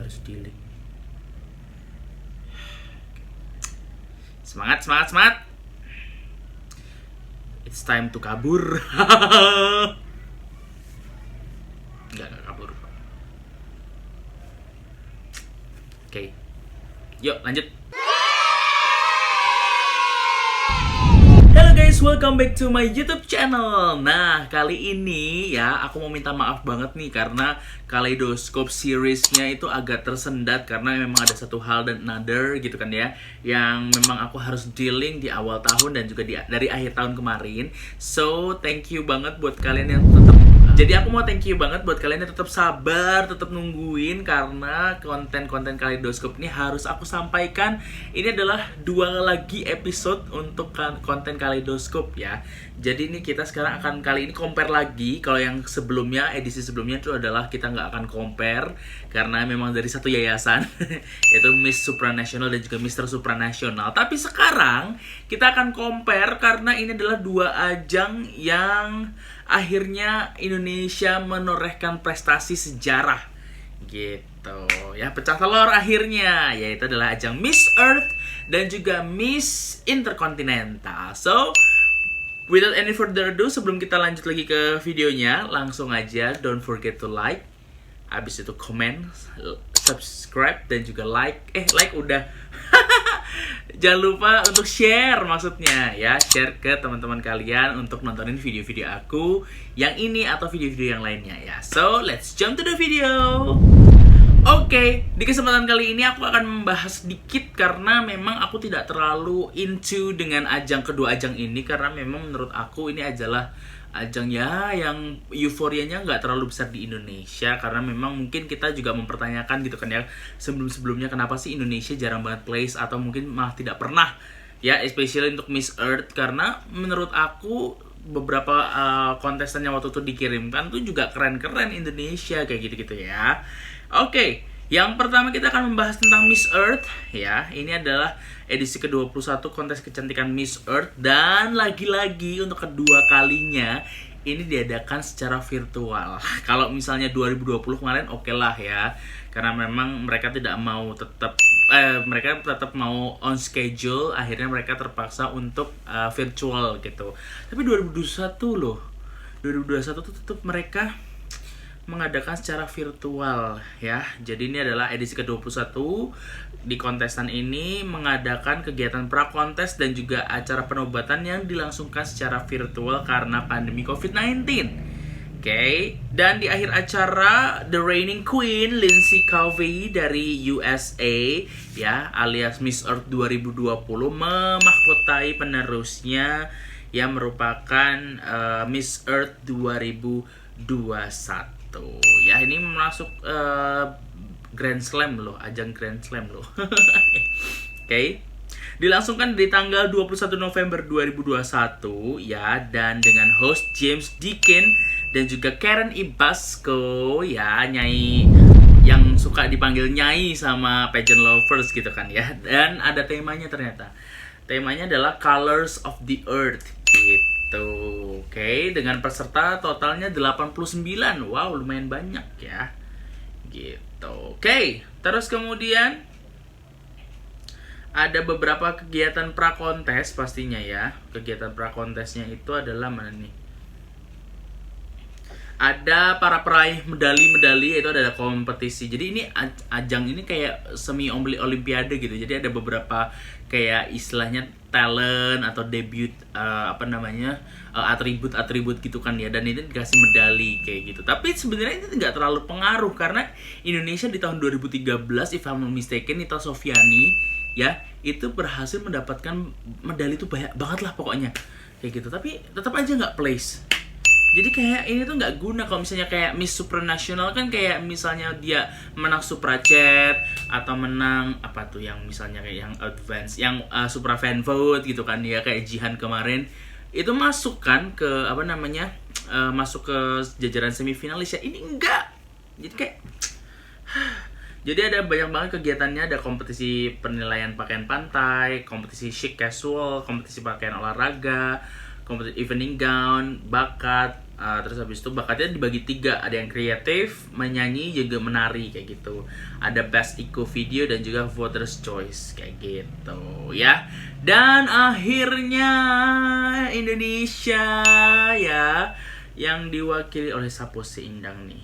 harus dealing. Semangat. It's time to kabur. Enggak kabur. Oke. Yuk, lanjut. Hello guys, welcome back to my YouTube channel. Nah, kali ini ya aku mau minta maaf banget nih karena Kaleidoskop seriesnya itu agak tersendat karena memang ada satu hal dan another gitu kan ya, yang memang aku harus dealing di awal tahun dan juga dari akhir tahun kemarin. So, thank you banget buat kalian yang tetap thank you banget buat kalian yang tetap sabar, tetap nungguin karena konten-konten Kaleidoskop ini harus aku sampaikan. Ini adalah 2 lagi episode untuk konten Kaleidoskop ya. Jadi ini kita sekarang akan kali ini compare lagi. Kalau yang sebelumnya, edisi sebelumnya itu adalah kita nggak akan compare karena memang dari satu yayasan yaitu Miss Supranational dan juga Mr. Supranational. Tapi sekarang kita akan compare karena ini adalah 2 ajang yang akhirnya Indonesia menorehkan prestasi sejarah gitu ya, pecah telur akhirnya, yaitu adalah ajang Miss Earth dan juga Miss Intercontinental. So without any further ado, sebelum kita lanjut lagi ke videonya, langsung aja don't forget to like, abis itu comment, subscribe dan juga like udah. Jangan lupa untuk share, maksudnya ya, share ke teman-teman kalian untuk nontonin video-video aku yang ini atau video-video yang lainnya ya. So, let's jump to the video. Oke, di kesempatan kali ini aku akan membahas sedikit karena memang aku tidak terlalu into dengan kedua ajang ini karena memang menurut aku ini adalah ajang ya yang euforianya nggak terlalu besar di Indonesia karena memang mungkin kita juga mempertanyakan gitu kan ya sebelum-sebelumnya kenapa sih Indonesia jarang banget place atau mungkin malah tidak pernah ya, especially untuk Miss Earth, karena menurut aku beberapa kontestan yang waktu itu dikirimkan tuh juga keren-keren Indonesia kayak gitu-gitu ya. Oke, yang pertama kita akan membahas tentang Miss Earth ya. Ini adalah edisi ke-21 kontes kecantikan Miss Earth dan lagi-lagi untuk kedua kalinya ini diadakan secara virtual. Kalau misalnya 2020 kemarin oke lah ya, karena memang mereka tidak mau mereka tetap mau on schedule, akhirnya mereka terpaksa untuk virtual gitu. Tapi 2021 loh, 2021 tuh tetap mereka mengadakan secara virtual ya. Jadi ini adalah edisi ke-21. Di kontestan ini mengadakan kegiatan prakontes dan juga acara penobatan yang dilangsungkan secara virtual karena pandemi COVID-19. Oke, dan di akhir acara the reigning queen Lindsay Covey dari USA ya, alias Miss Earth 2020 memahkotai penerusnya yang merupakan Miss Earth 2021. Ya, ini masuk Grand Slam loh, ajang Grand Slam loh. Oke. Dilangsungkan di tanggal 21 November 2021 ya, dan dengan host James Deakin dan juga Karen Ibasco ya, nyai yang suka dipanggil nyai sama pageant lovers gitu kan ya. Dan ada temanya ternyata. Temanya adalah Colors of the Earth gitu. Oke, dengan peserta totalnya 89. Wow, lumayan banyak ya. Gitu. Oke, terus kemudian ada beberapa kegiatan prakontes pastinya ya. Kegiatan prakontesnya itu adalah mana nih? Ada para peraih medali-medali, itu ada kompetisi. Jadi ini ajang ini kayak semi olimpiade gitu. Jadi ada beberapa kayak istilahnya talent atau debut atribut-atribut gitu kan ya, dan ini dikasih medali kayak gitu. Tapi sebenarnya itu nggak terlalu pengaruh karena Indonesia di tahun 2013 if I'm not mistaken, Nita Sofiani ya itu berhasil mendapatkan medali itu banyak banget lah pokoknya kayak gitu, tapi tetap aja nggak place. Jadi kayak ini tuh nggak guna. Kalau misalnya kayak Miss Supranational kan kayak misalnya dia menang Suprachat atau menang apa tuh yang misalnya kayak yang advance, yang Supra Fan Vote gitu kan ya, kayak Jihan kemarin itu masuk kan ke masuk ke jajaran semifinalis ya. Ini enggak. Jadi kayak jadi ada banyak banget kegiatannya, ada kompetisi penilaian pakaian pantai, kompetisi chic casual, kompetisi pakaian olahraga, kompetisi evening gown, bakat, Terus habis itu bakatnya dibagi 3, ada yang kreatif, menyanyi, juga menari kayak gitu. Ada best eco video dan juga voters choice kayak gitu ya. Dan akhirnya Indonesia ya, yang diwakili oleh Sapo Seindang nih.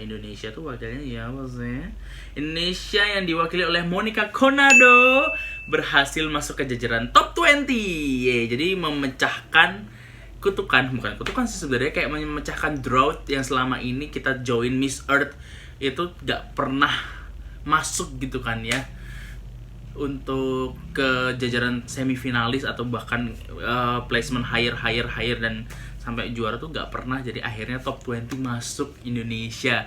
Indonesia tuh wakilnya ya maksudnya Indonesia yang diwakili oleh Monica Konado berhasil masuk ke jajaran top 20. Jadi memecahkan bukan kutukan sih sebenarnya, kayak memecahkan drought yang selama ini kita join Miss Earth itu gak pernah masuk gitu kan ya, untuk ke jajaran semifinalis atau bahkan placement higher dan sampai juara tuh gak pernah. Jadi akhirnya top 20 masuk Indonesia.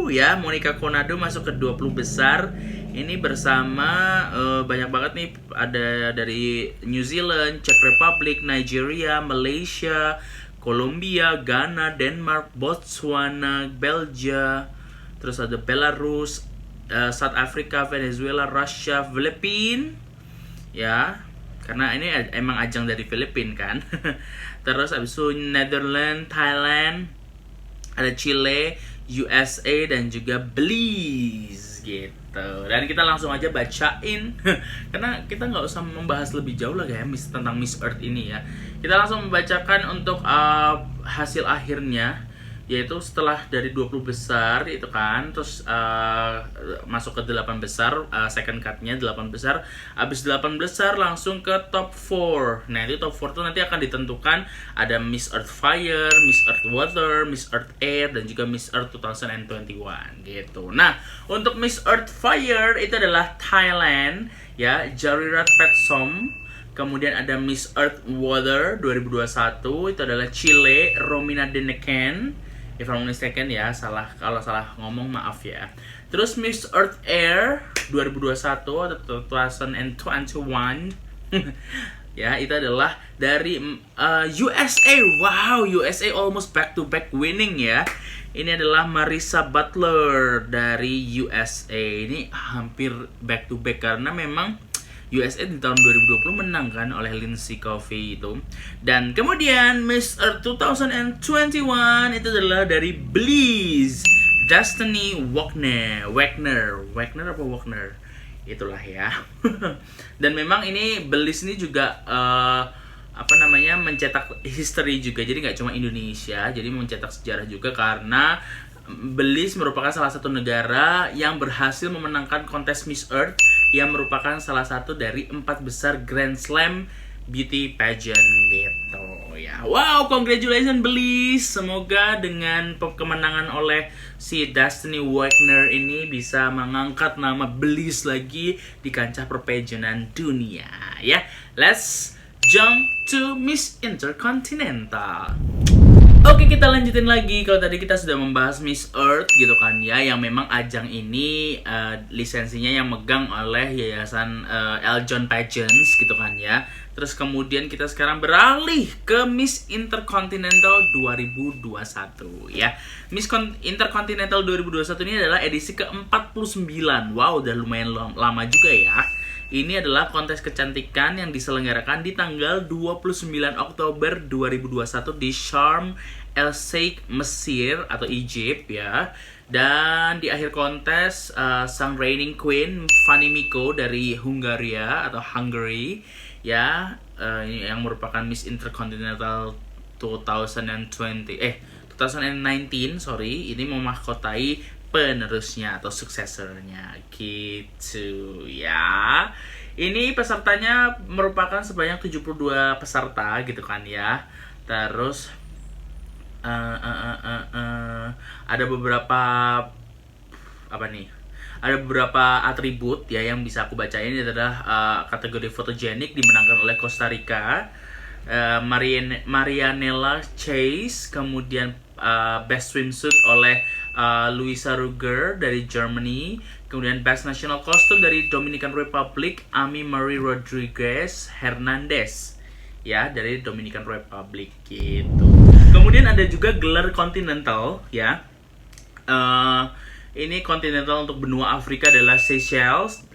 Ya, Monica Konado masuk ke 20 besar. Ini bersama banyak banget nih, ada dari New Zealand, Czech Republic, Nigeria, Malaysia, Colombia, Ghana, Denmark, Botswana, Belgia, terus ada Belarus, South Africa, Venezuela, Russia, Filipina. Ya, karena ini emang ajang dari Filipina kan. Terus abis itu Netherlands, Thailand, ada Chile, USA, dan juga Belize gitu. Dan kita langsung aja bacain karena kita nggak usah membahas lebih jauh lah ya tentang Miss Earth ini ya. Kita langsung membacakan untuk hasil akhirnya, yaitu setelah dari 20 besar itu kan, terus masuk ke 8 besar, second cut-nya 8 besar. Habis 8 besar langsung ke top 4. Nah, itu top 4 tuh nanti akan ditentukan ada Miss Earth Fire, Miss Earth Water, Miss Earth Air, dan juga Miss Earth 2021 gitu. Nah, untuk Miss Earth Fire itu adalah Thailand ya, Jarirat Petsom. Kemudian ada Miss Earth Water 2021 itu adalah Chile, Romina Deneken. If I'm mistaken ya, kalau salah ngomong maaf ya. Terus Miss Earth Air 2021 atau 2021 ya, itu adalah dari USA. Wow, USA almost back to back winning ya. Ini adalah Marissa Butler dari USA. Ini hampir back to back karena memang USA di tahun 2020 menang kan oleh Lindsay Coffey itu. Dan kemudian Miss Earth 2021 itu adalah dari Belize, Destiny Wagner apa Wagner? Itulah ya. Dan memang ini Belize ini juga mencetak history juga. Jadi nggak cuma Indonesia, jadi mencetak sejarah juga karena Belize merupakan salah satu negara yang berhasil memenangkan kontes Miss Earth, yang merupakan salah satu dari 4 besar Grand Slam beauty pageant gitu ya. Wow, congratulations Belize. Semoga dengan kemenangan oleh si Destiny Wagner ini bisa mengangkat nama Belize lagi di kancah perpageantan dunia ya. Let's jump to Miss Intercontinental. Oke, kita lanjutin lagi. Kalau tadi kita sudah membahas Miss Earth gitu kan ya, yang memang ajang ini lisensinya yang megang oleh Yayasan Eljon Pageants gitu kan ya. Terus kemudian kita sekarang beralih ke Miss Intercontinental 2021 ya. Miss Intercontinental 2021 ini adalah edisi ke-49. Wow, udah lumayan lama juga ya. Ini adalah kontes kecantikan yang diselenggarakan di tanggal 29 Oktober 2021 di Sharm El Sheikh, Mesir atau Egypt ya. Dan di akhir kontes sang reigning queen Fanny Miko dari Hungaria atau Hungary ya, yang merupakan Miss Intercontinental 2019 ini memahkotai penerusnya atau suksesornya gitu ya. Ini pesertanya merupakan sebanyak 72 peserta gitu kan ya. Terus ada beberapa ada beberapa atribut ya yang bisa aku bacain. Ini adalah kategori fotogenik dimenangkan oleh Costa Rica, Marianela Chase, kemudian Best Swimsuit oleh Luisa Ruger dari Germany, kemudian Best National Costume dari Dominican Republic, Amy Marie Rodriguez Hernandez ya, dari Dominican Republic gitu. Kemudian ada juga gelar Continental ya. Ini Continental untuk benua Afrika adalah Seychelles,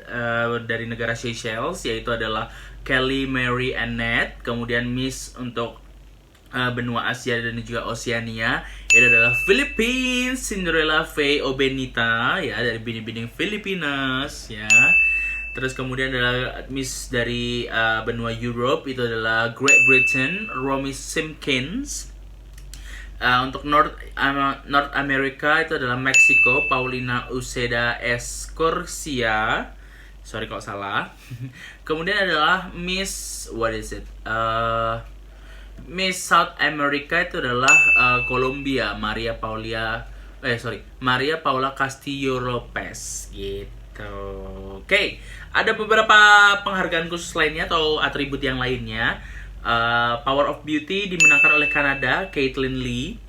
dari negara Seychelles, yaitu adalah Kelly Mary Annette. Kemudian Miss untuk benua Asia dan juga Oceania. Itu adalah Philippines, Cinderella Faye Obenita ya, dari Bini-Bining Filipinas ya. Terus kemudian adalah Miss dari benua Europe, itu adalah Great Britain, Romy Simpkins. Untuk North America itu adalah Mexico, Paulina Uceda Escorcia. Sorry kalau salah. Kemudian adalah Miss Miss South America itu adalah Colombia, Maria Paula Castillo Lopez gitu. Oke, ada beberapa penghargaan khusus lainnya atau atribut yang lainnya. Power of Beauty dimenangkan oleh Kanada, Caitlin Lee.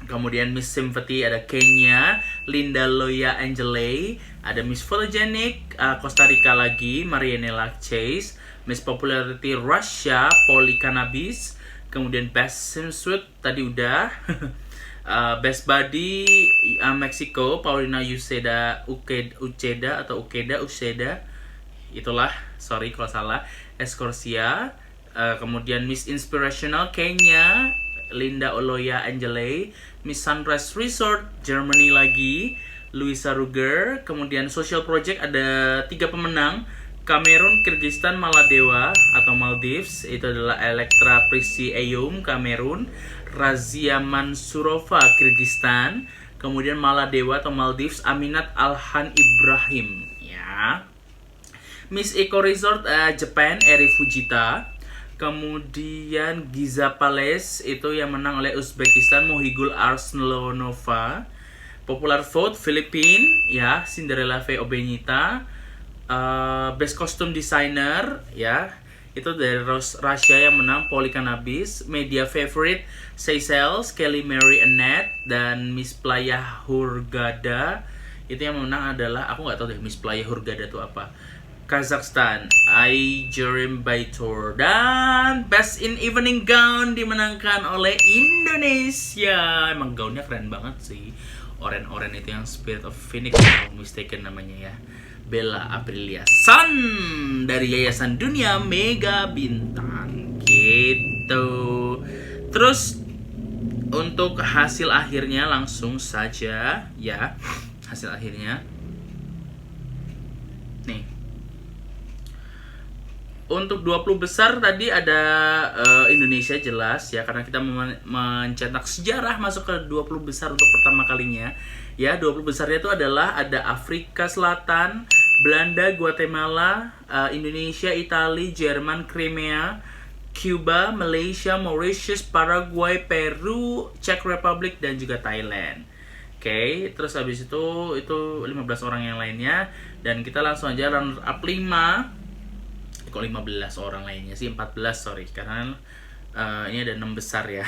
Kemudian Miss Sympathy ada Kenya, Linda Loya Angele. Ada Miss Photogenic, Costa Rica lagi, Marianela Chase. Miss Popularity Russia, Polly Cannabis. Kemudian Best Swimsuit tadi udah. Best Body Mexico, Paulina Uceda. Itulah, sorry kalau salah. Escorcia. Kemudian Miss Inspirational Kenya, Linda Oloya Angele. Miss Sunrise Resort Germany lagi, Luisa Ruger. Kemudian Social Project ada 3 pemenang, Kamerun, Kyrgyzstan, Maladewa atau Maldives. Itu adalah Elektra Prisi Eyum Kamerun, Razia Mansurova Kyrgyzstan. Kemudian Maladewa atau Maldives, Aminat Alhan Ibrahim ya. Miss Eco Resort Japan, Eri Fujita. Kemudian Giza Palace itu yang menang oleh Uzbekistan, Mohigul Arslonova. Popular Vote Filipina ya, Cinderella Faye Obenita. Best Costume Designer ya, itu dari Russia yang menang, Polly Cannabis. Media Favorite Seychelles, Kelly Mary Annette. Dan Miss Playa Hurghada itu yang menang adalah, aku nggak tahu deh Miss Playa Hurghada itu apa, Kazakhstan, Aijerim Baitor. Dan Best in Evening Gown dimenangkan oleh Indonesia. Emang gaunnya keren banget sih, oren-oren itu yang Spirit of Phoenix kalau mistaken namanya ya, Bella Aprilia Sun dari Yayasan Dunia Mega Bintang gitu. Terus untuk hasil akhirnya langsung saja ya, hasil akhirnya nih. Untuk 20 besar tadi ada Indonesia jelas ya, karena kita mencetak sejarah masuk ke 20 besar untuk pertama kalinya. Ya, 20 besarnya itu adalah ada Afrika Selatan, Belanda, Guatemala, Indonesia, Italia, Jerman, Crimea, Cuba, Malaysia, Mauritius, Paraguay, Peru, Czech Republic dan juga Thailand. Oke, terus habis itu 15 orang yang lainnya, dan kita langsung aja runner up 5. Kok 15 orang lainnya sih, 14 sorry, karena ini ada 6 besar ya.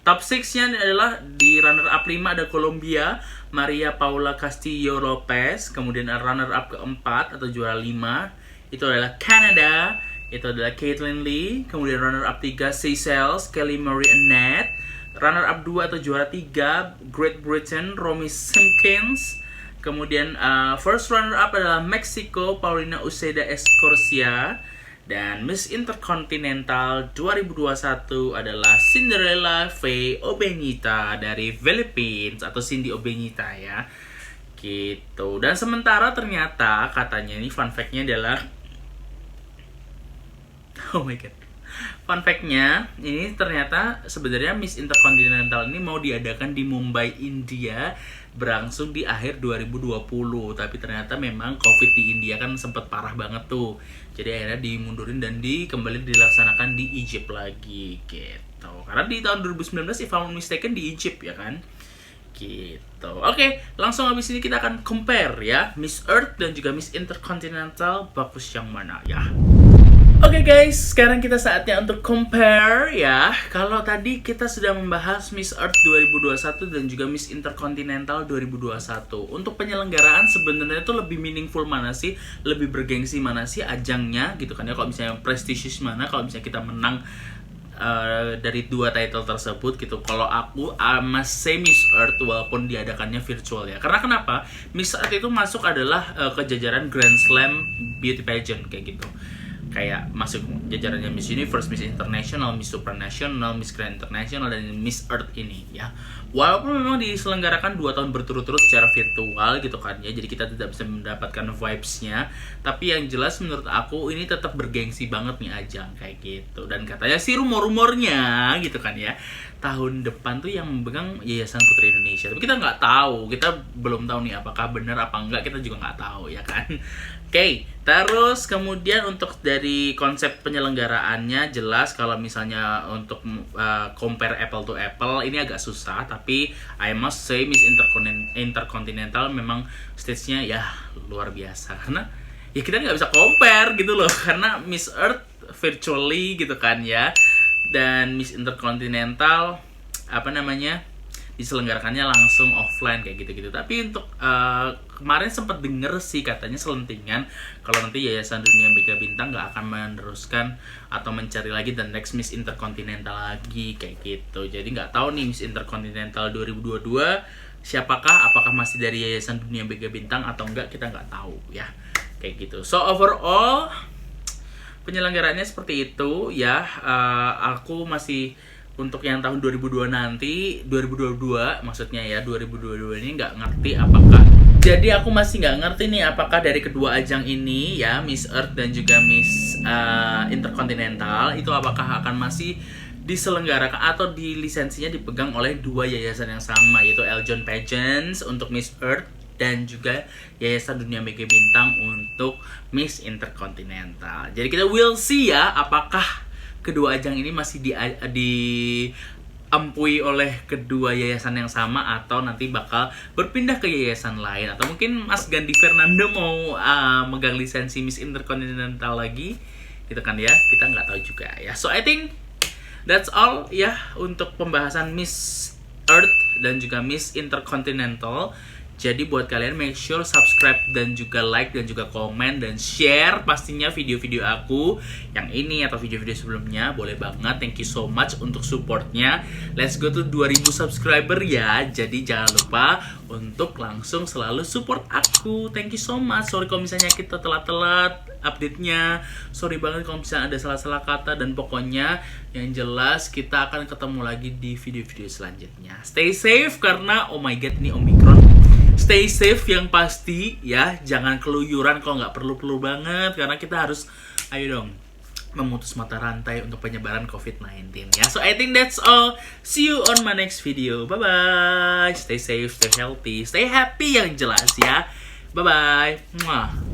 Top 6-nya adalah di runner up 5 ada Colombia, Maria Paula Castillo Lopez. Kemudian runner up keempat atau juara 5 itu adalah Canada, itu adalah Caitlin Lee. Kemudian runner up 3 Seychelles, Kelly Marie Annette. Runner up 2 atau juara 3 Great Britain, Romy Simpkins. Kemudian first runner up adalah Mexico, Paulina Uceda Escorcia. Dan Miss Intercontinental 2021 adalah Cinderella Faye Obenita dari Philippines atau Cindy Obenita ya. Gitu. Dan sementara ternyata katanya ini fun fact-nya adalah oh my god. Fun fact-nya, ini ternyata sebenarnya Miss Intercontinental ini mau diadakan di Mumbai, India, berlangsung di akhir 2020. Tapi ternyata memang COVID di India kan sempat parah banget tuh. Jadi akhirnya dimundurin dan kembali dilaksanakan di Egypt lagi gitu. Karena di tahun 2019 if I'm not mistaken di Egypt ya kan. Gitu. Oke, langsung habis ini kita akan compare ya, Miss Earth dan juga Miss Intercontinental, bagus yang mana ya. Oke guys, sekarang kita saatnya untuk compare ya. Kalau tadi kita sudah membahas Miss Earth 2021 dan juga Miss Intercontinental 2021. Untuk penyelenggaraan sebenarnya itu lebih meaningful mana sih? Lebih bergengsi mana sih ajangnya gitu kan ya. Kalau misalnya prestisius mana, kalau misalnya kita menang dari 2 title tersebut gitu. Kalau aku must say Miss Earth walaupun diadakannya virtual ya. Karena kenapa? Miss Earth itu masuk adalah ke jajaran Grand Slam Beauty Pageant kayak gitu. kayak masuk jajarannya Miss Universe, Miss International, Miss Supranational, Miss Grand International, dan Miss Earth ini ya. Walaupun memang diselenggarakan 2 tahun berturut-turut secara virtual gitu kan ya, jadi kita tidak bisa mendapatkan vibes-nya, tapi yang jelas menurut aku ini tetap bergengsi banget nih ajang kayak gitu. Dan katanya sih rumor-rumornya gitu kan ya, tahun depan tuh yang memegang Yayasan Putri Indonesia. Tapi kita nggak tahu, kita belum tahu nih apakah benar apa enggak, kita juga nggak tahu ya kan. Oke, terus kemudian untuk dari konsep penyelenggaraannya jelas kalau misalnya untuk compare apple to apple ini agak susah, tapi I must say Miss Intercontinental memang stage-nya ya luar biasa, karena ya kita nggak bisa compare gitu loh, karena Miss Earth virtually gitu kan ya, dan Miss Intercontinental diselenggarakannya langsung offline kayak gitu-gitu. Tapi untuk kemarin sempat denger sih katanya selentingan kalau nanti Yayasan Dunia Mega Bintang nggak akan meneruskan atau mencari lagi the next Miss Intercontinental lagi kayak gitu. Jadi nggak tahu nih Miss Intercontinental 2022 siapakah, apakah masih dari Yayasan Dunia Mega Bintang atau enggak, kita nggak tahu ya kayak gitu. So overall penyelenggaraannya seperti itu ya. Aku masih untuk yang tahun 2022 nanti, 2022 maksudnya ya, 2022 ini nggak ngerti apakah, jadi aku masih nggak ngerti nih apakah dari kedua ajang ini ya, Miss Earth dan juga Miss Intercontinental itu apakah akan masih diselenggarakan atau lisensinya dipegang oleh 2 yayasan yang sama, yaitu Eljon Pageants untuk Miss Earth dan juga Yayasan Dunia Mega Bintang untuk Miss Intercontinental. Jadi kita will see ya apakah kedua ajang ini masih diampui oleh kedua yayasan yang sama atau nanti bakal berpindah ke yayasan lain, atau mungkin Mas Gandhi Fernando mau megang lisensi Miss Intercontinental lagi gitu kan ya, kita nggak tahu juga ya. So I think that's all ya untuk pembahasan Miss Earth dan juga Miss Intercontinental. Jadi buat kalian make sure subscribe dan juga like dan juga komen dan share pastinya video-video aku yang ini atau video-video sebelumnya, boleh banget. Thank you so much untuk supportnya. Let's go to 2000 subscriber ya. Jadi jangan lupa untuk langsung selalu support aku. Thank you so much. Sorry kalau misalnya kita telat-telat update-nya. Sorry banget kalau misalnya ada salah-salah kata, dan pokoknya yang jelas kita akan ketemu lagi di video-video selanjutnya. Stay safe karena oh my god ini Omicron. Stay safe yang pasti ya, jangan keluyuran kalau nggak perlu-perlu banget, karena kita harus ayo dong memutus mata rantai untuk penyebaran COVID-19 ya. So I think that's all. See you on my next video. Bye bye. Stay safe, stay healthy, stay happy yang jelas ya. Bye bye. Mwah.